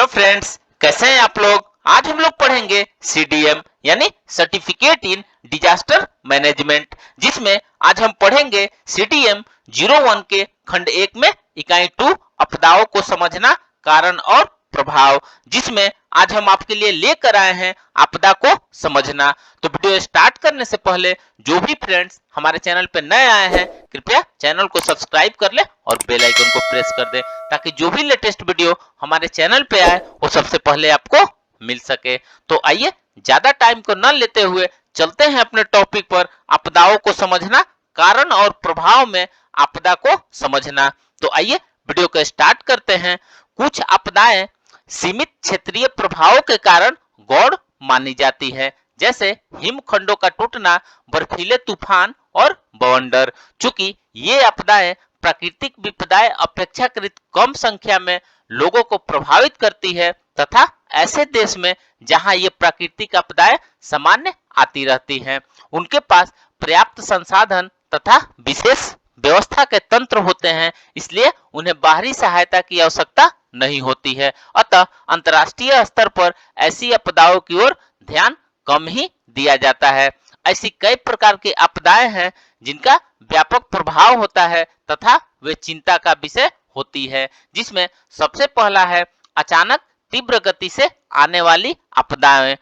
Friends, कैसे हैं आप लोग। आज हम लोग पढ़ेंगे सीडीएम यानी सर्टिफिकेट इन डिजास्टर मैनेजमेंट, जिसमें आज हम पढ़ेंगे सीडीएम 01 के खंड 1 में इकाई 2 आपदाओं को समझना, कारण और प्रभाव, जिसमें आज हम आपके लिए लेकर आए हैं आपदा को समझना। तो वीडियो स्टार्ट करने से पहले जो भी फ्रेंड्स हमारे चैनल पे नए आए हैं, कृपया चैनल को सब्सक्राइब कर ले और बेल आइकन को प्रेस कर दे, ताकि जो भी लेटेस्ट वीडियो हमारे चैनल पे आए वो सबसे पहले आपको मिल सके। तो आइए ज्यादा टाइम को न लेते हुए चलते हैं अपने टॉपिक पर, आपदाओं को समझना, कारण और प्रभाव में आपदा को समझना। तो आइए वीडियो को स्टार्ट करते हैं। कुछ आपदाएं सीमित क्षेत्रीय प्रभावों के कारण गौण मानी जाती है, जैसे हिमखंडों का टूटना, बर्फीले तूफान और बवंडर। चूंकि ये आपदाएं प्राकृतिक विपदाएं अपेक्षाकृत कम संख्या में लोगों को प्रभावित करती है, तथा ऐसे देश में जहां ये प्राकृतिक आपदाएं सामान्य आती रहती हैं, उनके पास पर्याप्त संसाधन तथा विशेष व्यवस्था के तंत्र होते हैं, इसलिए उन्हें बाहरी सहायता की आवश्यकता नहीं होती है। अतः अंतर्राष्ट्रीय स्तर पर ऐसी आपदाओं की ओर ध्यान कम ही दिया जाता है। ऐसी कई प्रकार की आपदाएं हैं जिनका व्यापक प्रभाव होता है तथा वे चिंता का विषय होती है, जिसमें सबसे पहला है अचानक तीव्र गति से आने वाली आपदाएं,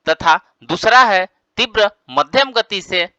तथा दूसरा है तीव्र मध्यम गति से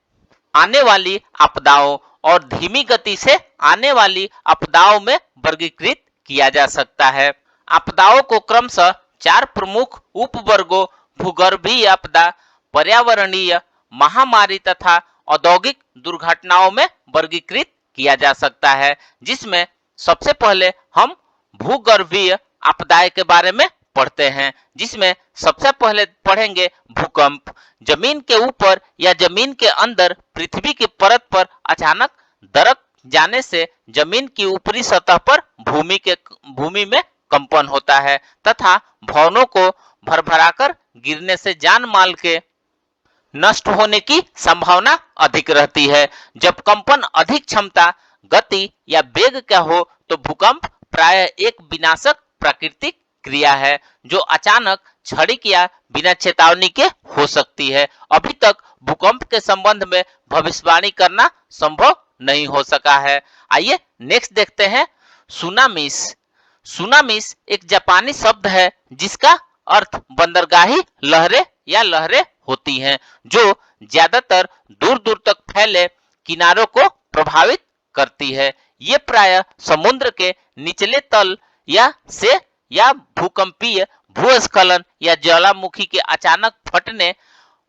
आने वाली आपदाओं, और धीमी गति से आने वाली आपदाओं में वर्गीकृत किया जा सकता है। आपदाओं को क्रमशः चार प्रमुख उपवर्गों भूगर्भीय आपदा, पर्यावरणीय, महामारी तथा औद्योगिक दुर्घटनाओं में वर्गीकृत किया जा सकता है, जिसमें सबसे पहले हम भूगर्भीय आपदाएं के बारे में पढ़ते हैं, जिसमें सबसे पहले पढ़ेंगे भूकंप। जमीन के ऊपर या जमीन के अंदर पृथ्वी की परत पर अचानक दरक जाने से जमीन की ऊपरी सतह पर भूमि में कंपन होता है तथा भवनों को भरभराकर गिरने से जान माल के नष्ट होने की संभावना अधिक रहती है। जब कंपन अधिक क्षमता, गति या वेग का हो तो भूकंप प्रायः एक विनाशक प्राकृतिक क्रिया है, जो अचानक, क्षणिक या बिना चेतावनी के हो सकती है। अभी तक भूकंप के संबंध में भविष्यवाणी करना संभव नहीं हो सका है। आइए नेक्स्ट देखते हैं सुनामीस। सुनामीस एक जापानी शब्द है जिसका अर्थ बंदरगाही लहरें या लहरें होती हैं, जो ज्यादातर दूर दूर तक फैले किनारों को प्रभावित करती है। ये प्रायः समुद्र के निचले तल या भूकंपीय भूस्खलन या ज्वालामुखी के अचानक फटने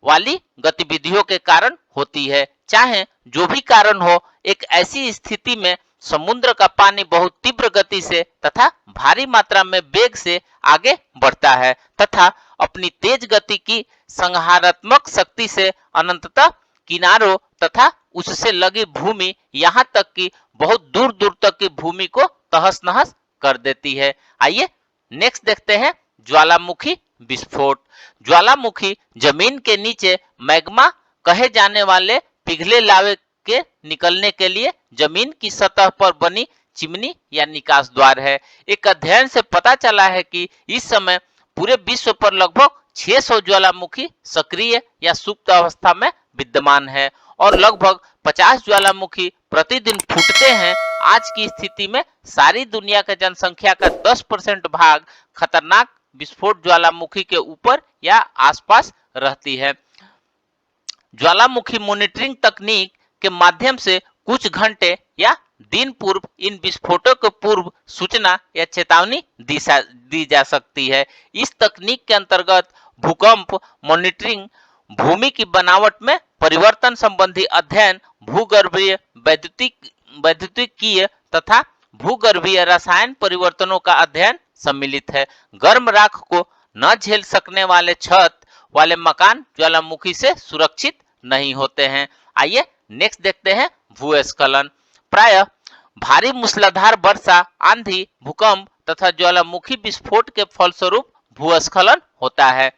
वाली गतिविधियों के कारण होती है। चाहे जो भी कारण हो, एक ऐसी स्थिति में समुद्र का पानी बहुत तीव्र गति से तथा भारी मात्रा में वेग से आगे बढ़ता है तथा अपनी तेज गति की संहारात्मक शक्ति से अनंततः किनारों तथा उससे लगी भूमि, यहाँ तक कि बहुत दूर दूर तक की भूमि को तहस नहस कर देती है। आइए नेक्स्ट देखते हैं ज्वालामुखी विस्फोट। ज्वालामुखी जमीन के नीचे मैग्मा कहे जाने वाले पिघले लावे के निकलने के लिए जमीन की सतह पर बनी चिमनी या निकास द्वार है। एक अध्ययन से पता चला है कि इस समय पूरे विश्व पर लगभग 600 ज्वालामुखी सक्रिय या सुप्त अवस्था में विद्यमान है और लगभग 50 ज्वालामुखी प्रतिदिन फूटते हैं। आज की स्थिति में सारी दुनिया के जनसंख्या का 10% भाग खतरनाक विस्फोट ज्वालामुखी के ऊपर या आसपास रहती है। ज्वालामुखी मॉनिटरिंग तकनीक के माध्यम से कुछ घंटे या दिन पूर्व इन विस्फोटों को पूर्व सूचना या चेतावनी दी जा सकती है। इस तकनीक के अंतर्गत भूकंप मॉनिटरिंग, भूमि की बनावट में परिवर्तन संबंधी अध्ययन, भूगर्भीय वैद्युतिकीय तथा भूगर्भीय रसायन परिवर्तनों का अध्ययन सम्मिलित है। गर्म राख को न झेल सकने वाले छत वाले मकान ज्वालामुखी से सुरक्षित नहीं होते हैं। आइए नेक्स्ट देखते हैं भूस्खलन। प्रायः भारी मूसलाधार वर्षा, आंधी, भूकंप तथा ज्वालामुखी विस्फोट के फलस्वरूप भूस्खलन होता है।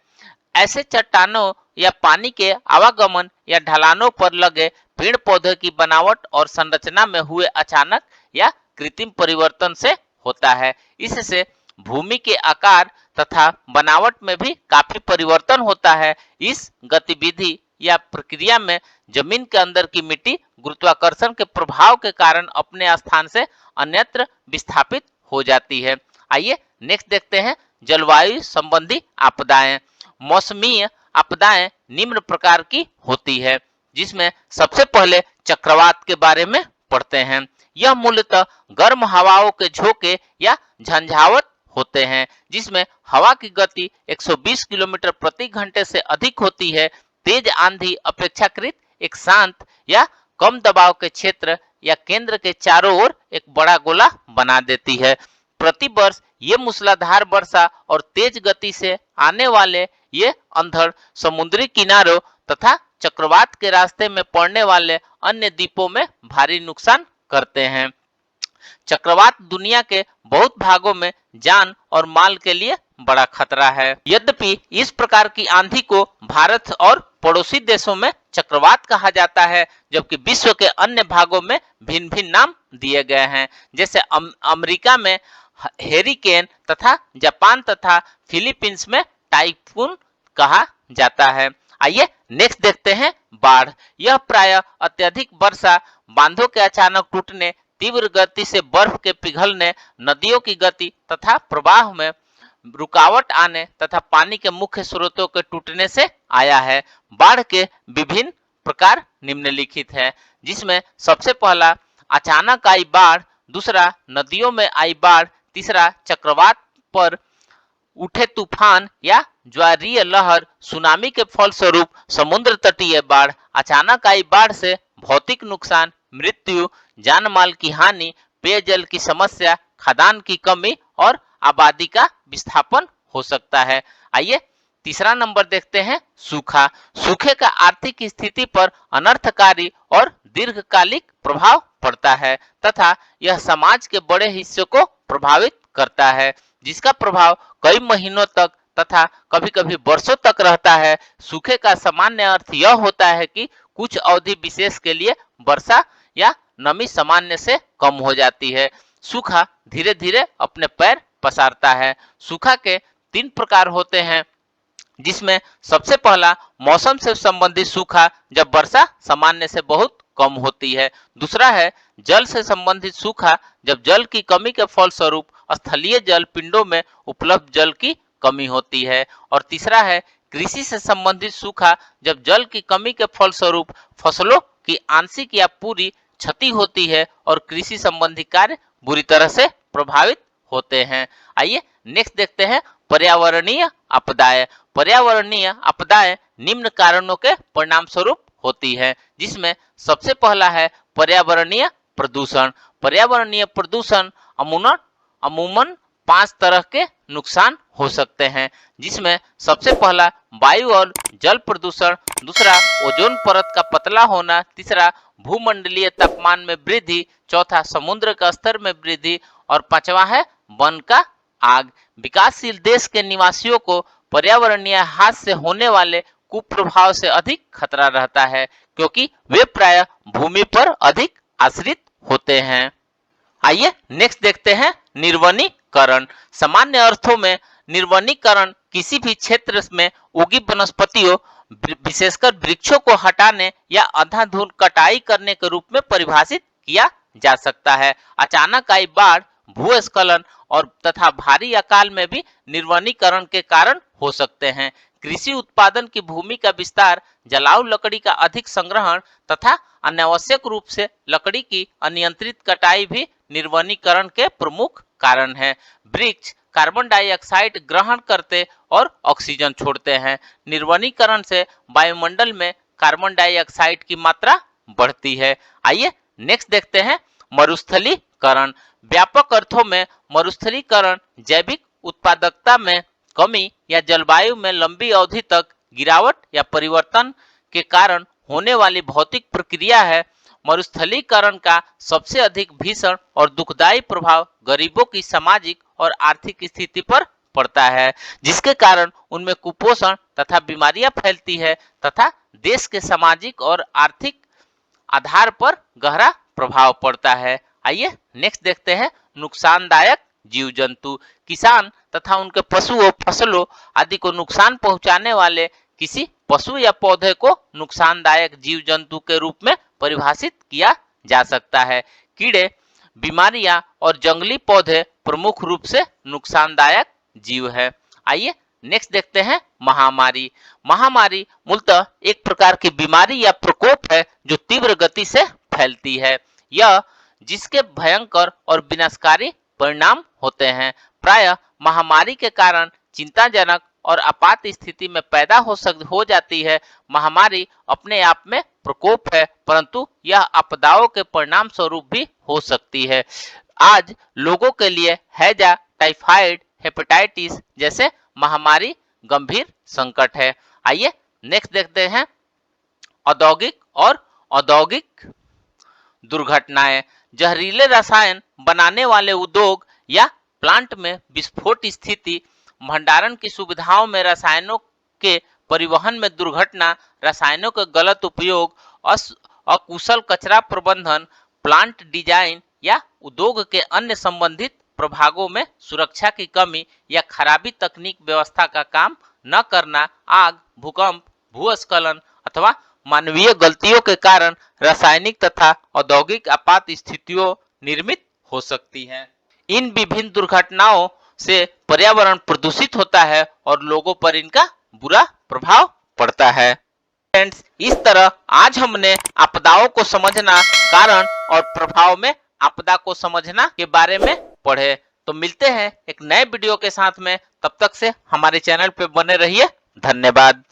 ऐसे चट्टानों या पानी के आवागमन या ढलानों पर लगे पेड़ पौधे की बनावट और संरचना में हुए अचानक या कृत्रिम परिवर्तन से होता है। इससे भूमि के आकार तथा बनावट में भी काफी परिवर्तन होता है। इस गतिविधि या प्रक्रिया में जमीन के अंदर की मिट्टी गुरुत्वाकर्षण के प्रभाव के कारण अपने स्थान से अन्यत्र विस्थापित हो जाती है। आइए नेक्स्ट देखते हैं जलवायु संबंधी आपदाएं। मौसमीय आपदाएं निम्न प्रकार की होती है, जिसमें सबसे पहले चक्रवात के बारे में पढ़ते हैं। यह मूलतः गर्म हवाओं के झोंके या झंझावत होते हैं, जिसमें हवा की गति 120 किलोमीटर प्रति घंटे से अधिक होती है। तेज आंधी अपेक्षाकृत एक शांत या कम दबाव के क्षेत्र या केंद्र के चारों ओर एक बड़ा गोला बना देती है। प्रति वर्ष ये मूसलाधार वर्षा और तेज गति से आने वाले ये अंधड़ समुद्री किनारों तथा चक्रवात के रास्ते में पड़ने वाले अन्य द्वीपों में भारी नुकसान करते हैं। चक्रवात दुनिया के बहुत भागों में जान और माल के लिए बड़ा खतरा है। यद्यपि इस प्रकार की आंधी को भारत और पड़ोसी देशों में चक्रवात कहा जाता है, जबकि विश्व के अन्य भागों में भिन्न भिन्न नाम दिए गए हैं। जैसे अमेरिका में हेरिकेन तथा जापान तथा फिलीपींस में टाइफून कहा जाता है। आइए नेक्स्ट देखते हैं बाढ़। यह प्रायः अत्यधिक वर्षा, बांधों के अचानक टूटने, तीव्र गति से बर्फ के पिघलने, नदियों की गति तथा प्रवाह में रुकावट आने तथा पानी के मुख्य स्रोतों के टूटने से आया है। बाढ़ के विभिन्न प्रकार निम्नलिखित हैं, जिसमें सबसे पहला अचानक आई बाढ़, दूसरा नदियों में आई बाढ़, तीसरा चक्रवात पर उठे तूफान या ज्वारीय लहर, सुनामी के फलस्वरूप समुद्र तटीय बाढ़। अचानक आई बाढ़ से भौतिक नुकसान, मृत्यु, जान माल की हानि, पेयजल की समस्या, खदान की कमी और आबादी का विस्थापन हो सकता है। आइए तीसरा नंबर देखते हैं सूखा। सूखे का आर्थिक स्थिति पर अनर्थकारी और दीर्घकालिक प्रभाव पड़ता है तथा यह समाज के बड़े हिस्से को प्रभावित करता है, जिसका प्रभाव कई महीनों तक तथा कभी-कभी वर्षों तक रहता है। सूखे का सामान्य अर्थ यह होता है कि कुछ अवधि विशेष के लिए वर्षा या नमी सामान्य से कम हो जाती है। सूखा धीरे धीरे अपने पैर पसारता है। सूखा के 3 प्रकार होते हैं, जिसमें सबसे पहला मौसम से संबंधित सूखा, जब वर्षा सामान्य से बहुत कम होती है। दूसरा है जल से संबंधित सूखा, जब जल की कमी के फलस्वरूप स्थलीय जल पिंडों में उपलब्ध जल की कमी होती है। और तीसरा है कृषि से संबंधित सूखा, जब जल की कमी के फलस्वरूप फसलों की आंशिक या पूरी क्षति होती है और कृषि संबंधी कार्य बुरी तरह से प्रभावित होते हैं। आइए नेक्स्ट देखते हैं पर्यावरणीय आपदाएं। पर्यावरणीय आपदाएं निम्न कारणों के परिणाम स्वरूप होती है, जिसमें सबसे पहला है पर्यावरणीय प्रदूषण। पर्यावरणीय प्रदूषण अमूमन 5 तरह के नुकसान हो सकते हैं, जिसमें सबसे पहला वायु और जल प्रदूषण, दूसरा ओजोन परत का पतला होना, तीसरा भूमंडलीय तापमान में वृद्धि, चौथा समुद्र का स्तर में वृद्धि और पांचवा है वन का आग। विकासशील देश के निवासियों को पर्यावरणीय हाथ से होने वाले कुप्रभाव से अधिक खतरा रहता है, क्योंकि वे प्रायः भूमि पर अधिक आश्रित होते हैं। आइए नेक्स्ट देखते हैं निर्वनीकरण। सामान्य अर्थों में निर्वनीकरण किसी भी क्षेत्र में उगी वनस्पतियों, विशेषकर वृक्षों को हटाने या अंधाधुंध कटाई करने के रूप में परिभाषित किया जा सकता है। अचानक आई बाढ़, भूस्खलन और तथा भारी अकाल में भी निर्वनीकरण के कारण हो सकते हैं। कृषि उत्पादन की भूमि का विस्तार, जलाऊ लकड़ी का अधिक संग्रहण तथा अनावश्यक रूप से लकड़ी की अनियंत्रित कटाई भी निर्वनीकरण के प्रमुख कारण है। वृक्ष कार्बन डाइऑक्साइड ग्रहण करते और ऑक्सीजन छोड़ते हैं। निर्वनीकरण से वायुमंडल में कार्बन डाइऑक्साइड की मात्रा बढ़ती है। आइए नेक्स्ट देखते हैं मरुस्थलीकरण। व्यापक अर्थों में मरुस्थलीकरण जैविक उत्पादकता में कमी या जलवायु में लंबी अवधि तक गिरावट या परिवर्तन के कारण होने वाली भौतिक प्रक्रिया है। मरुस्थलीकरण का सबसे अधिक भीषण और दुखदायी प्रभाव गरीबों की सामाजिक और आर्थिक स्थिति पर पड़ता है, जिसके कारण उनमें कुपोषण तथा बीमारियां फैलती है तथा देश के सामाजिक और आर्थिक आधार पर गहरा प्रभाव पड़ता है। आइए नेक्स्ट देखते हैं नुकसानदायक जीव जंतु, किसान तथा उनके पशुओं, फसलों आदि को नुकसान पहुंचाने वाले किसी पशु या पौधे को नुकसानदायक जीव जंतु के रूप में परिभाषित किया जा सकता है। कीड़े, बीमारियां और जंगली पौधे प्रमुख रूप से नुकसानदायक जीव है। आइए नेक्स्ट देखते हैं महामारी। महामारी मूलतः एक प्रकार की बीमारी या प्रकोप है जो तीव्र गति से फैलती है। यह जिसके भयंकर और विनाशकारी परिणाम होते हैं। प्रायः महामारी के कारण चिंताजनक और आपात स्थिति में पैदा हो जाती है। महामारी अपने आप में प्रकोप है, परंतु यह आपदाओं के परिणाम स्वरूप भी हो सकती है। आज लोगों के लिए हैजा, टाइफाइड, हेपेटाइटिस जैसे महामारी गंभीर संकट है। आइए नेक्स्ट देखते हैं औद्योगिक और औद्योगिक दुर्घटनाएं। जहरीले रसायन बनाने वाले उद्योग या प्लांट में विस्फोट स्थिति, भंडारण की सुविधाओं में रसायनों के परिवहन में दुर्घटना, रसायनों का गलत उपयोग, अकुशल कचरा प्रबंधन, प्लांट डिजाइन या उद्योग के अन्य संबंधित प्रभागों में सुरक्षा की कमी या खराबी, तकनीक व्यवस्था का काम न करना, आग, भूकंप, भूस्खलन अथवा मानवीय गलतियों के कारण रासायनिक तथा औद्योगिक आपात स्थितियों निर्मित हो सकती हैं। इन विभिन्न दुर्घटनाओं से पर्यावरण प्रदूषित होता है और लोगों पर इनका बुरा प्रभाव पड़ता है। फ्रेंड्स, इस तरह आज हमने आपदाओं को समझना, कारण और प्रभाव में आपदा को समझना के बारे में पढ़े। तो मिलते हैं एक नए वीडियो के साथ में, तब तक से हमारे चैनल पे बने रहिए। धन्यवाद।